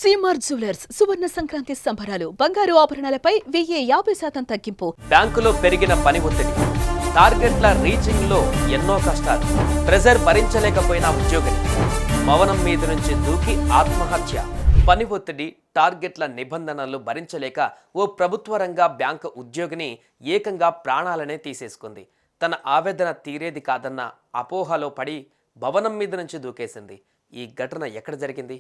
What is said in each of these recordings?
CMR jewellers సువర్ణ సంక్రాంతి సంబరాలు బంగారు ఆభరణాలపై 1050% తగ్గింపు. బ్యాంకులో పెరిగిన పని ఒత్తిడి, టార్గెట్ల రీచింగ్ లో ఎన్నో కష్టాలు, ప్రెజర్ భరించలేకపోయిన ఉద్యోగిని భవనం మీద నుంచి దూకి ఆత్మహత్య. పని ఒత్తిడి, టార్గెట్ల నిబంధనలు భరించలేక ఓ ప్రభుత్వ రంగ బ్యాంకు ఉద్యోగిని ఏకంగా ప్రాణాలనే తీసేసుకుంది. తన ఆవేదన తీరేది కాదన్న అపోహలో పడి భవనం మీద నుంచి దూకేసింది. ఈ ఘటన ఎక్కడ జరిగింది?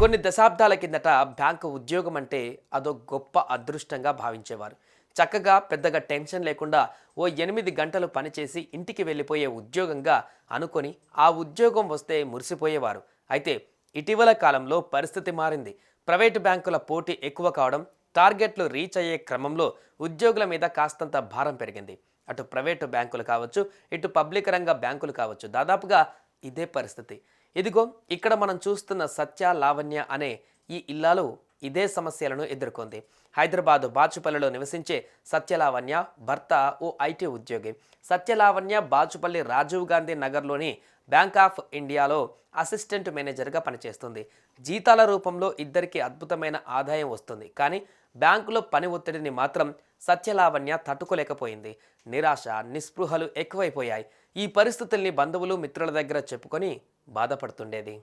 కొన్ని దశాబ్దాల కిందట బ్యాంకు ఉద్యోగం అంటే అదో గొప్ప అదృష్టంగా భావించేవారు. చక్కగా పెద్దగా టెన్షన్ లేకుండా ఓ 8 గంటలు పనిచేసి ఇంటికి వెళ్ళిపోయే ఉద్యోగంగా అనుకొని ఆ ఉద్యోగం వస్తే మురిసిపోయేవారు. అయితే ఇటీవల కాలంలో పరిస్థితి మారింది. ప్రైవేటు బ్యాంకుల పోటీ ఎక్కువ కావడం, టార్గెట్లు రీచ్ అయ్యే క్రమంలో ఉద్యోగుల మీద కాస్తంత భారం పెరిగింది. అటు ప్రైవేటు బ్యాంకులు కావచ్చు, ఇటు పబ్లిక్ రంగ బ్యాంకులు కావచ్చు, దాదాపుగా ఇదే పరిస్థితి. ఇదిగో ఇక్కడ మనం చూస్తున్న సత్య లావణ్య అనే ఈ ఇల్లాలు ఇదే సమస్యలను ఎదుర్కొంది. హైదరాబాదు బాచుపల్లిలో నివసించే సత్యలావణ్య భర్త ఓ ఐటీ ఉద్యోగి. సత్యలావణ్య బాచుపల్లి రాజీవ్ గాంధీ నగర్లోని బ్యాంక్ ఆఫ్ ఇండియాలో అసిస్టెంట్ మేనేజర్గా పనిచేస్తుంది. జీతాల రూపంలో ఇద్దరికి అద్భుతమైన ఆదాయం వస్తుంది. కానీ బ్యాంకులో పని ఒత్తిడిని మాత్రం సత్యలావణ్య తట్టుకోలేకపోయింది. నిరాశ, నిస్పృహలు ఎక్కువైపోయాయి. ఈ పరిస్థితుల్ని బంధువులు, మిత్రుల దగ్గర చెప్పుకొని బాధపడుతుండేది.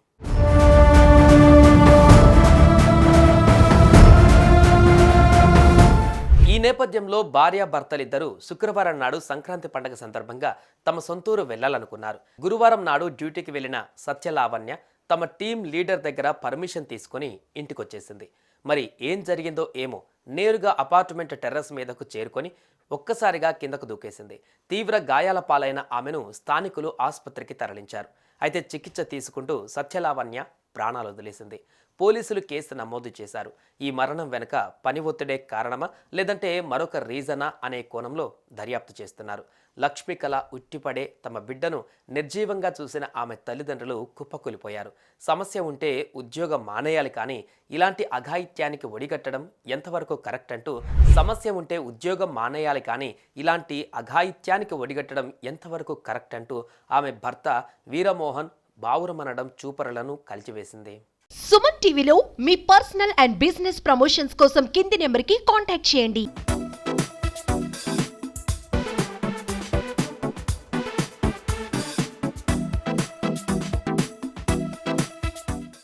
ఈ నేపథ్యంలో భార్యాభర్తలిద్దరూ శుక్రవారం నాడు సంక్రాంతి పండుగ సందర్భంగా తమ సొంతూరు వెళ్లాలనుకున్నారు. గురువారం నాడు డ్యూటీకి వెళ్లిన సత్యలావణ్య తమ టీం లీడర్ దగ్గర పర్మిషన్ తీసుకుని ఇంటికొచ్చేసింది. మరి ఏం జరిగిందో ఏమో, నేరుగా అపార్ట్మెంట్ టెర్రస్ మీదకు చేరుకొని ఒక్కసారిగా కిందకు దూకేసింది. తీవ్ర గాయాల పాలైన ఆమెను స్థానికులు ఆసుపత్రికి తరలించారు. అయితే చికిత్స తీసుకుంటూ సత్యలావణ్య ప్రాణాలు వదిలేసింది. పోలీసులు కేసు నమోదు చేశారు. ఈ మరణం వెనుక పని ఒత్తిడే కారణమా లేదంటే మరొక రీజనా అనే కోణంలో దర్యాప్తు చేస్తున్నారు. లక్ష్మీకళ ఉట్టిపడే తమ బిడ్డను నిర్జీవంగా చూసిన ఆమె తల్లిదండ్రులు కుప్పకూలిపోయారు. సమస్య ఉంటే ఉద్యోగం మానేయాలి, కానీ ఇలాంటి అఘాయిత్యానికి ఒడిగట్టడం ఎంతవరకు కరెక్ట్ అంటూ సమస్య ఉంటే ఉద్యోగం మానేయాలి కానీ ఇలాంటి అఘాయిత్యానికి ఒడిగట్టడం ఎంతవరకు కరెక్ట్ అంటూ ఆమె భర్త వీరమోహన్ బావురమనడం చూపరులను కలిచివేసింది. సుమన్ టీవీలో మీ పర్సనల్ అండ్ బిజినెస్ ప్రమోషన్స్ కోసం కింది నెంబర్కి కాంటాక్ట్ చేయండి.